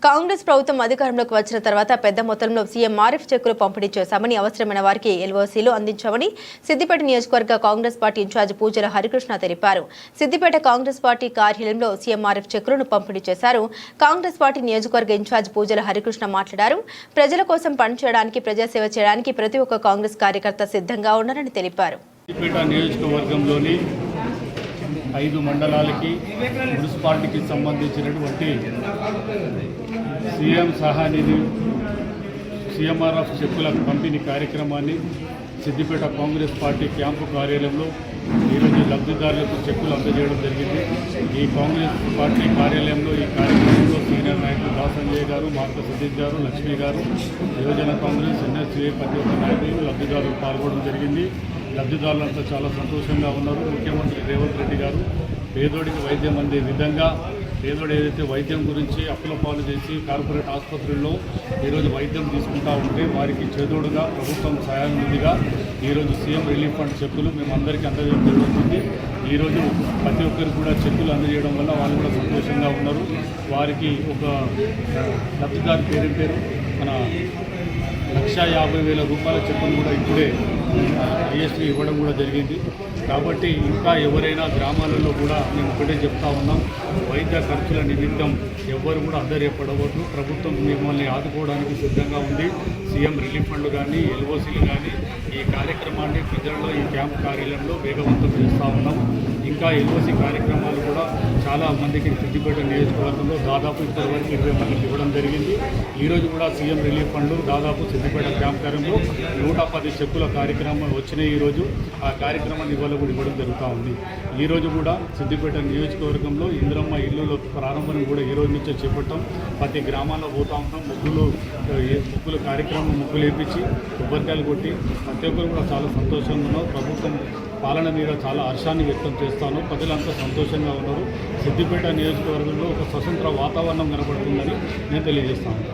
కాంగ్రెస్ ప్రభుత్వం అధికారంలోకి వచ్చిన తర్వాత పెద్ద మొత్తంలో సీఎం మారిఫ్ చెక్కులు పంపిణీ చేశామని అవసరమైన వారికి ఎల్ఓసీలు అందించామని సిద్దిపేట నియోజకవర్గ కాంగ్రెస్ పార్టీ ఇన్ఛార్జ్ పూజల హరికృష్ణ తెలిపారు. సిద్దిపేట కాంగ్రెస్ పార్టీ కార్యాలయంలో సీఎం మారిఫ్ చెక్కులను పంపిణీ చేశారు. కాంగ్రెస్ పార్టీ నియోజకవర్గ ఇన్ఛార్జ్ పూజల హరికృష్ణ మాట్లాడారు. ప్రజల కోసం పనిచేయడానికి, ప్రజాసేవ చేయడానికి ప్రతి ఒక్క కాంగ్రెస్ కార్యకర్త సిద్ధంగా ఉన్నారని తెలిపారు. 5 మండలాలకి మున్సిపాలిటీకి సంబంధించినటువంటి సీఎం సహానిధి సీఎంఆర్ఎఫ్ చెక్కుల పంపిణీ కార్యక్రమాన్ని సిద్దిపేట కాంగ్రెస్ పార్టీ క్యాంపు కార్యాలయంలో ఈరోజు లబ్ధిదారులకు చెక్కులు అందజేయడం జరిగింది. ఈ కాంగ్రెస్ పార్టీ కార్యాలయంలో ఈ కార్యక్రమంలో సీనియర్ నాయకులు దాసంజయ్ గారు, మార్క సతీష్ గారు, లక్ష్మి గారు, యువజన కాంగ్రెస్, ఎన్ఎస్సీ ప్రతి ఒక్క నాయకులు లబ్ధిదారులు పాల్గొనడం జరిగింది. లబ్ధిదారులంతా చాలా సంతోషంగా ఉన్నారు. ముఖ్యమంత్రి రేవంత్ రెడ్డి గారు పేదోడికి వైద్యం అందే విధంగా, పేదోడు ఏదైతే వైద్యం గురించి అప్పుల పాలు చేసి కార్పొరేట్ ఆసుపత్రుల్లో ఈరోజు వైద్యం తీసుకుంటా ఉంటే వారికి చేదోడుగా ప్రభుత్వం సహాయానిధిగా ఈరోజు సీఎం రిలీఫ్ ఫండ్ చెక్కులు మేము అందరికీ అందజేయడం జరుగుతుంది. ఈరోజు ప్రతి ఒక్కరికి కూడా చెక్కులు అందజేయడం వల్ల వాళ్ళు కూడా సంతోషంగా ఉన్నారు. వారికి ఒక లబ్ధిదారు పేరు మన 1,50,000 రూపాయల చెక్కులు కూడా ఇప్పుడే ఐఎస్టీ ఇవ్వడం కూడా జరిగింది. కాబట్టి ఇంకా ఎవరైనా గ్రామాలలో కూడా మేము ఒకటే చెప్తా ఉన్నాం, వైద్య ఖర్చుల నిమిత్తం ఎవ్వరు కూడా అద్దరేపడవద్దు. ప్రభుత్వం మిమ్మల్ని ఆదుకోవడానికి సిద్ధంగా ఉంది. సీఎం రిలీఫ్ ఫండ్ కానీ, ఎల్ఓసీలు కానీ ఈ కార్యక్రమాన్ని ప్రజల్లో ఈ క్యాంప్ కార్యాలయంలో వేగవంతం చేస్తూ ఉన్నాం. ఇంకా ఎల్ఓసీ కార్యక్రమాలు కూడా చాలా మందికి సిద్దిపేట నియోజకవర్గంలో దాదాపు ఇప్పటివరకు 20 మందికి ఇవ్వడం జరిగింది. ఈరోజు కూడా సీఎం రిలీఫ్ ఫండ్ దాదాపు సిద్దిపేట క్యాంప్ కార్యంలో 110 చెక్కుల కార్యక్రమం వచ్చినాయి. ఈరోజు ఆ కార్యక్రమాన్ని ఇవాళ కూడా ఇవ్వడం జరుగుతూ ఉంది. ఈరోజు కూడా సిద్దిపేట నియోజకవర్గంలో ఇంద్రమ్మ ఇల్లుల ప్రారంభం కూడా ఈ రోజు నుంచే చేపట్టాం. ప్రతి గ్రామాల్లో పోతూ ఉంటాం. ముగ్గులు కార్యక్రమం ముగ్గులు వేపించి కొబ్బరికాయలు కొట్టి ప్రతి ఒక్కరు కూడా చాలా సంతోషంగా ఉన్నారు. ప్రభుత్వం పాలన మీద చాలా హర్షాన్ని వ్యక్తం చేస్తాను. ప్రజలంతా సంతోషంగా ఉన్నారు. సిద్దిపేట నియోజకవర్గంలో ఒక స్వతంత్ర వాతావరణం కనబడుతుందని నేను తెలియజేస్తాను.